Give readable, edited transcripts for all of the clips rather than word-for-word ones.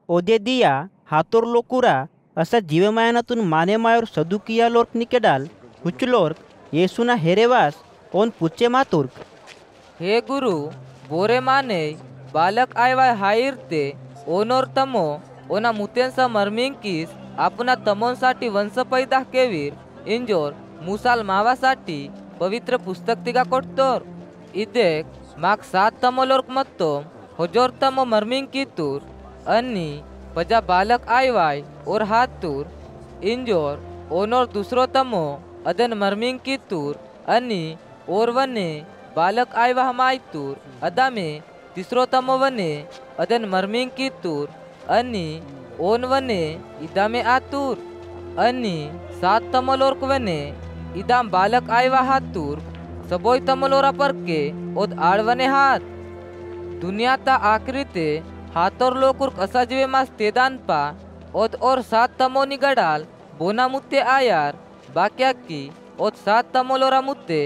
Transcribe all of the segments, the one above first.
ओदे दिया हातोर लोकुरा असा जीवमायनातून मानेमायोर सदुकिया लोर्क निकेडाल हुचलोर्क येसुना हेरेवास ओन पुच्चे मातुर्क हे गुरु बोरे माने बालक आयवाय हाईरते ओनोर तमो ओना मुतेंसा मर्मिंकीस आपणा तमोंसाठी वंश पैदा केवीर इंजोर मुसाल मावासाठी पवित्र पुस्तक तिगा कोटतोर इदेक माक 7 तमोलोर्क मत्तो होजोर तमो मर्मिंकीतूर अन्नी पजा बालक आयवाय और हातूर इंजोर ओनोर दूसरो तमो अदन मर्मिंकीतूर अन्नी और वने बालक आयवा मायतूर अदामे तिसरो तमो वने अदन मर्मिंकीतूर अन्नी ओन वने इदामे आतूर अन्नी 7 तमोलोर्क वने इदाम बालक आयवा हातूर सबोय तमलोरा परके ओद आळवने हात दुनिया ता आखरीते हातोर लोकुर्क असा जीवे मास तेदान पा ओद और 7 तमोनी गडाल बोना मुत्ते आयार बाक्या की ओद 7 तमोलोरा मुत्ते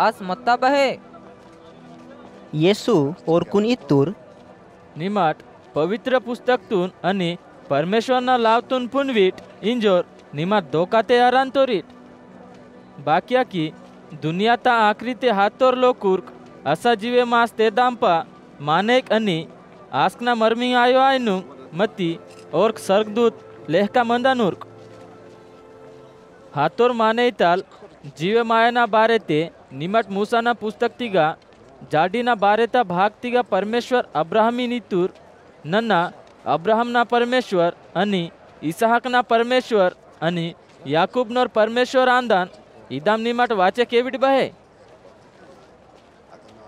आस मत्ता बहे येसू ओरकून इत्तूर निमाट पवित्र पुस्तकतून आणि परमेश्वरना लावतून पुनवीट इंजोर निमाट धोकाते आरांतोरीट बाक्या की दुनिया ता आखरीते हातोर लोकुर्क असा जीवे मास ते दांपा मानेक अनि आस्कना मर्मी आयो आयनु मती और सर्गदूत लेहका मंदानुर्क हातोर माने ताल जीवे मायना बारेते निमट मूसाना पुस्तक तिगा जाडीना बारेता भाग तिगा परमेश्वर अब्राहमी नीतूर नन्ना अब्राहमना परमेश्वर अनि इसहाकना परमेश्वर अनि याकूबनोर परमेश्वर आंदान इदाम निमट वाचे केविड बहे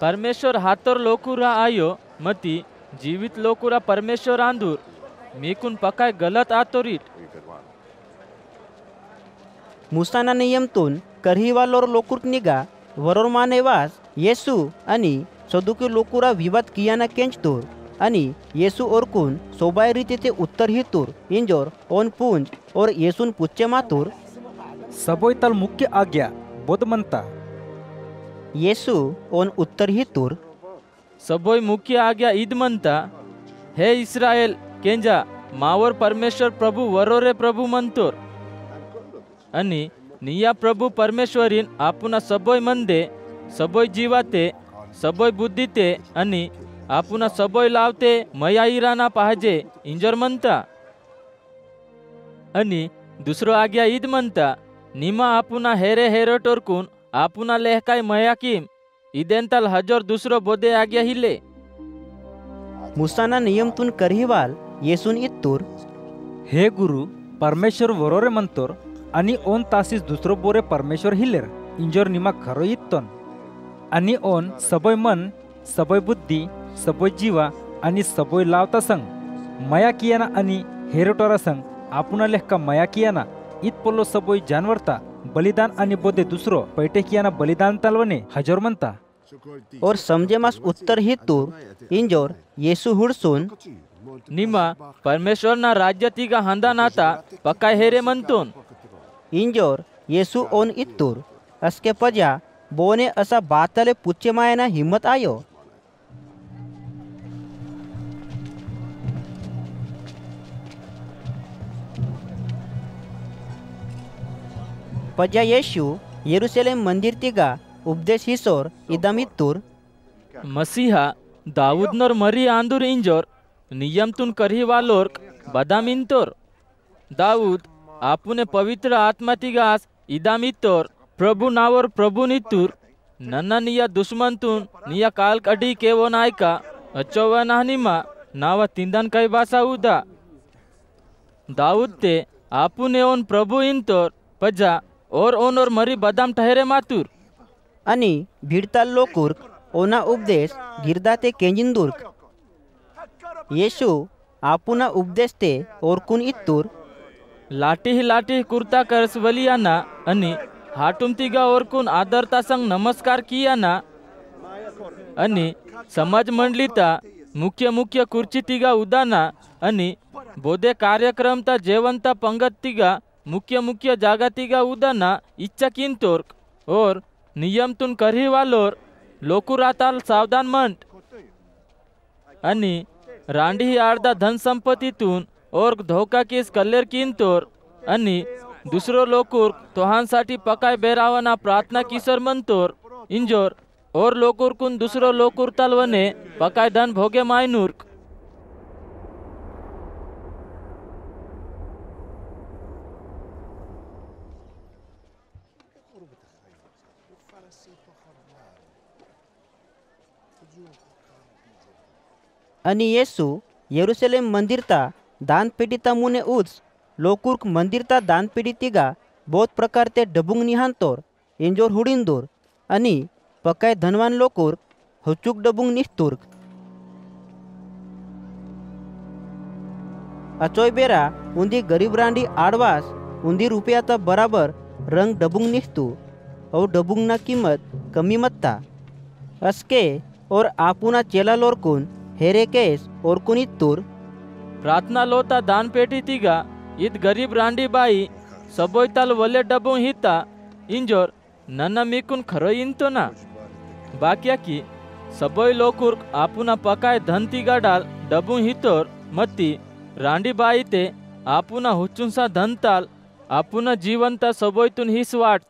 परमेश्वर हातोर लोकुरा आयो मती जीवित लोकुरा परमेश्वर आंदूर मीकुन पकाय गलत आतोरीट मुसाना नियमतून करहिवालोर लोकुर्क निगा वरोर मानेवास येसू आणि सदुकी लोकुरा विवाद कियाना केंचतूर आणि येसू ओरकून सोबाय रीते ते उत्तर हितूर इंजोर ओन पुंज और येसून पुच्चे मातूर सबोय तल मुख्य आज्ञा बोध म्हणता येसू ओन उत्तर हितूर सबोय मुख्य आज्ञा ईद म्हणता हे इस्राएल केंजा मावर परमेश्वर प्रभु वरोरे प्रभु म्हणतोर आणि निया प्रभु परमेश्वरीन आपुना सबोय मंदे सबोय जीवाते सबोय बुद्धीते आणि आपुना सबोय लावते मया इराना पाहजे इंजोर म्हणता आणि दुसरो आज्ञा ईद म्हणता निमा आपुना हेरे हेरोटोरकून आपुना लेहकाय मयाकीम इदेंतल हजोर दुसरो बोदे आज्ञा हिले मुसाना नियमतून करहिवाल येसून इत्तूर हे गुरु परमेश्वर वरोरे म्हणतोर आणि ओन तासीस दुसरो बोरे परमेश्वर हिलेर इंजोर निमा खरो इत्तोन आणि ओन सबोय मन सबोय बुद्धी सबोय जीवा आणि सबोय लावता संग मया कियाना आणि हेरोटोरा संग आपुना लेहका मया कियाना इत पोलो सबोय जानवरता बलिदान आणि बोदे दुसरो पैटे कियाना बलिदान तालवने हजोर म्हणता और समजे मास उत्तर हितूर इंजोर येसू हुडसून निमा परमेश्वरना राज्य तिगा हांदा नाता पकाय हेरे म्हणतोन इंजोर येसू ओन इत्तूर अस्के पजा बोने असा बातले पुच्चे मायना हिम्मत आयो पजा येशू यरूशलेम मंदिर तिगा उपदेश हिसोर इदामित्तूर मसीहा दाऊदनोर मरी आंदूर इंजोर नियमतून करहिवालोर्क बदामिंतोर दाऊद आपुने पवित्र आत्मा तिगास इदामित्तोर प्रभु नावर प्रभु नितूर नन्ना निया दुश्मनतून निया काल कडी केवो नायका अचोवा नाहनिमा नावा तिंदान काय बासा उदा दाऊद ते आपुने ओन प्रभु इंतोर पजा और ओनोर मरी बदाम ठहरे मातूर आणि भिडताल लोकुर्क ओना उपदेश गिरदा ते केंजिंदुर्क येशू आपुना उपदेश ते ओरकून इत्तूर लाटी कुर्ता करसवलियाना आणि हाटुम तिगा ओरकून आदरता संग नमस्कार कियाना आणि समाज मंडलीता मुख्य कुर्ची तिगा उदाना आणि बोधे कार्यक्रमता जेवंता पंगत तिगा मुख्य जागा तिगा उदाना इच्छा किंतोर्क और नियमतून करहिवालोर लोकुराताल सावधान मंट आणि रांडी आर्दा धन संपत्तीतून ओर्क धोका केस कल्लेर किंतोर आणि दुसरो लोकूर तोहांसाठी पकाय बेरावाना प्रार्थना किसर मंतोर इंजोर और लोकूर कुन दुसरो लोकूर तलवने पकाय धन भोगे मायनूर्क आणि येसू येरुशलेम मंदिरता दानपेटीता मुने उच लोकुर्क मंदिरता दानपेटीतिगा बहुत प्रकार ते डबुंग निहांतोर इंजोर हुडिंदोर आणि पकाय धनवान लोकुर्क हुचूक डबुंग निस्तुर्क अचोय बेरा उंदी गरीब रांडी आडवास उंदी रुपयाता बराबर रंग डबुंग निस्तू और डबुंग ना कीमत कमी मत्ता अस्के और आपुना चेला लोरकुन हेरे केस और कुनित्तूर प्रार्थना लोता दान पेटी तिगा इत गरीब रांडी बाई सबोय तल वले डबो हिता इंजोर नन्ना मिकुन खरो इंतो ना बाक्या की सबोय लोकुर्क आपुना पकाय धन तिगा डाल डबू हितोर मत्ती रांडी बाई ते आपुना हुचुंसा धन ताल आपुना जीवनता सबोयतून हिस वाट